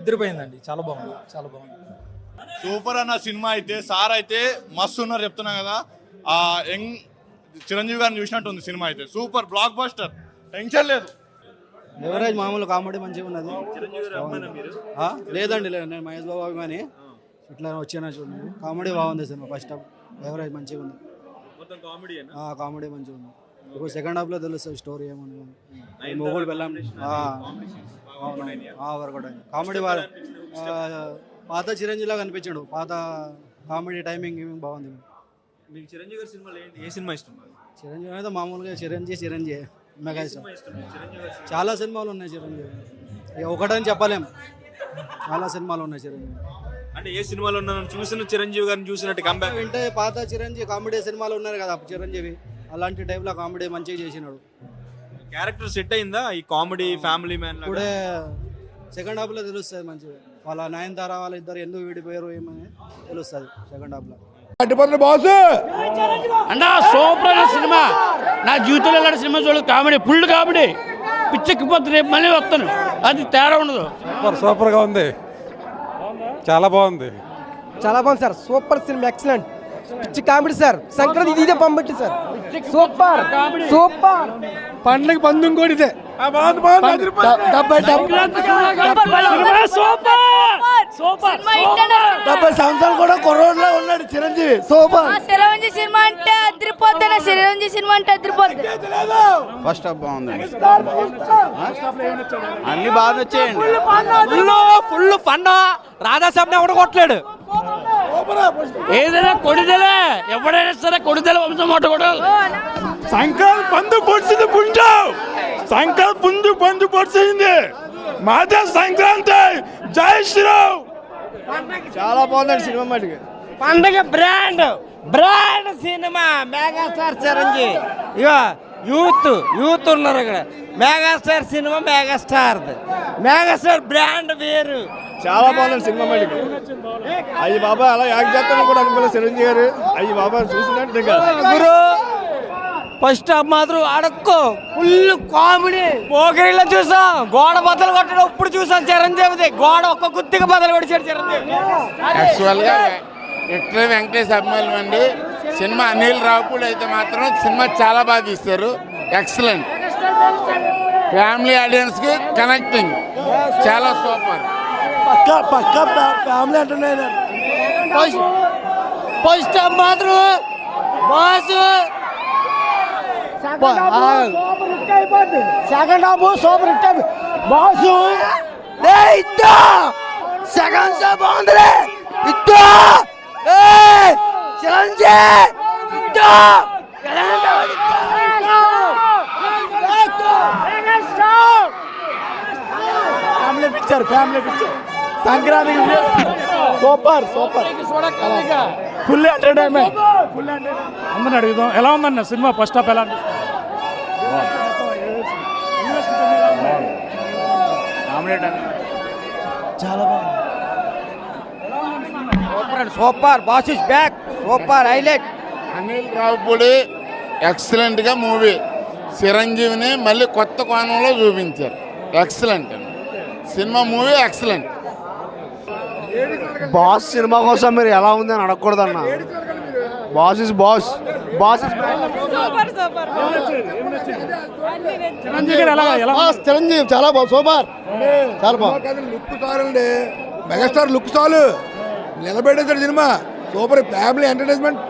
నిద్రపోయిందండి. చాలా బాగుంది, చాలా బాగుంది. సూపర్ అన్న సినిమా అయితే. సార్ అయితే మస్తు ఉన్నారు చెప్తున్నా కదా. ఆ యంగ్ చిరంజీవి గారిని చూసినట్టు ఉంది సినిమా అయితే. సూపర్ బ్లాక్ బస్టర్, టెన్షన్ లేదు. ఎవరేజ్ మామూలు కామెడీ మంచిగా ఉన్నది. లేదండి లేదు, నేను మహేష్ బాబు అభిమాని. ఇట్లా వచ్చినా చూడండి, కామెడీ బాగుంది సినిమా. ఫస్ట్ హాఫ్ ఎవరేజ్ మంచిగా ఉంది, కామెడీ మంచిగా ఉంది. ఇప్పుడు సెకండ్ హాఫ్ లో తెలుస్తుంది స్టోరీ ఏమని. మొగుడు వెళ్ళాం వర్కౌట్ అయింది. కామెడీ బాగా పాత చిరంజీవి లాగా అనిపించాడు. పాత కామెడీ టైమింగ్ బాగుంది. మీకు చిరంజీవి గారి సినిమాలో ఏ సినిమా ఇష్టం? చిరంజీవి అయితే మామూలుగా చిరంజీవి మెగా ఇష్టం. చాలా సినిమాలు ఉన్నాయి చిరంజీవి, ఇక ఒకటని చెప్పలేం, చాలా సినిమాలు ఉన్నాయి చిరంజీవి. అంటే ఏ సినిమాలో చూసిన చిరంజీవి గారిని చూసినట్టు కంబ్యాక్ అంటే పాత చిరంజీవి కామెడీ సినిమాలు ఉన్నారు కదా చిరంజీవి, అలాంటి టైప్లో కామెడీ మంచిగా చేసినాడు. క్యారెక్టర్ సెట్ అయిందా ఈ కామెడీ ఫ్యామిలీ మ్యాన్? ఇప్పుడే సెకండ్ హాఫ్ లో తెలుస్తుంది మంచిగా. వాళ్ళ నయనతార వాళ్ళ ఇద్దరు ఎందుకు విడిపోయారు ఏమని తెలుస్తుంది సెకండ్ హాఫ్ లో. అంటే సూపర్ అయిన సినిమా. నా జీవితంలో ఇలాంటి సినిమా చూడలేదు. కామెడీ, ఫుల్ కామెడీ, పిచ్చెక్కిపోతుంది. రేపు మళ్ళీ వస్తాను, అది తేడా ఉండదు. సూపర్గా ఉంది, చాలా బాగుంది. చాలా బాగుంది సార్. సూపర్ సినిమా, ఎక్సలెంట్, పిచ్చి కామెడీ సార్. సంక్రాంతి ఇదే పంపట్టి సార్. Super super. పండుగ పందెం కూడా ఇదే. 70 సంవత్సరాలు కూడా కొరోడ్లో ఉన్నాడు చిరంజీవి. సూపర్. చిరంజీవి సినిమా అంటే అదిరిపోతుంది. చిరంజీవి సినిమా అంటే అదిరిపోతుంది. ఫస్ట్ హాఫ్ బాగుంది, అన్ని బాగా వచ్చాయండి. Full fun. రాధాసాబ్ని ఎవడ కొట్టలేడు. ఏదైనా కొడిదలే, ఎవడైనా సరే కొడిదల వంశం మాట కూడా. సంక్రాంతి పందు పొడిచింది పుంజు, సంక్రాంతి పుంజు పందు పొడిచింది. మాదే సంక్రాంతి, జై శ్రీరామ్. చాలా బాగుందండి సినిమా. మటుకు పండగ బ్రాండ్ సినిమా. మెగాస్టార్ చిరంజీవి. ఇక యూత్ ఉన్నారు ఇక్కడ. మెగాస్టార్ సినిమా, మెగాస్టార్ బ్రాండ్ వేరు. చాలా బాగుందండి సినిమా. మటుకు అయ్యి బాబా అలా యాక్ట్ చేస్తాను కూడా అనుకోలేదు చిరంజీవి గారు. అయ్యి బాబా చూసినట్టు గురు ఫస్ట్ హాఫ్ మాత్రం అడక్కో, ఫుల్ కామెడీ. పోకిరిలో చూసాం, గోడ బద్దలు కొట్టడం ఇప్పుడు చూసాం చిరంజీవిది. గోడ ఒక్క గుత్తిగా బద్దలు కొడిచాడు చిరంజీవి. యాక్చువల్గా విక్టరీ వెంకటేష్ అభిమానులు అండి. సినిమా అనిల్ రావుపూడి అయితే మాత్రం సినిమా చాలా బాగా తీస్తారు, ఎక్సలెంట్. ఫ్యామిలీ ఆడియన్స్కి కనెక్టింగ్, చాలా సూపర్. పక్కా ఫ్యామిలీ అంటున్నాయి. ఫస్ట్ హాఫ్ మాత్రం boss. Second half super hit. Boss second half బాగుందిలే. Family picture Sankranti super full entertainment. అందరిని అడుగుదాం, ఎలా ఉందన్న సినిమా? ఫస్ట్ హాఫ్ ఎలా చాలా బాగుంది. Super boss is back. Super highlight. Anil Ravipudi ఎక్సలెంట్గా మూవీ. చిరంజీవిని మళ్ళీ కొత్త కోణంలో చూపించారు, ఎక్సలెంట్ అండి cinema. Movie excellent. Boss cinema కోసం మీరు ఎలా ఉంది అని అడగకూడదన్న. Boss is boss. చిరంజీవి చాలా బాగుంది, సూపర్, చాలా బాగుంది. లుక్ చాలండి, మెగాస్టార్ లుక్ చాలు, నిలబెట్టేసాడు సినిమా. Super family entertainment.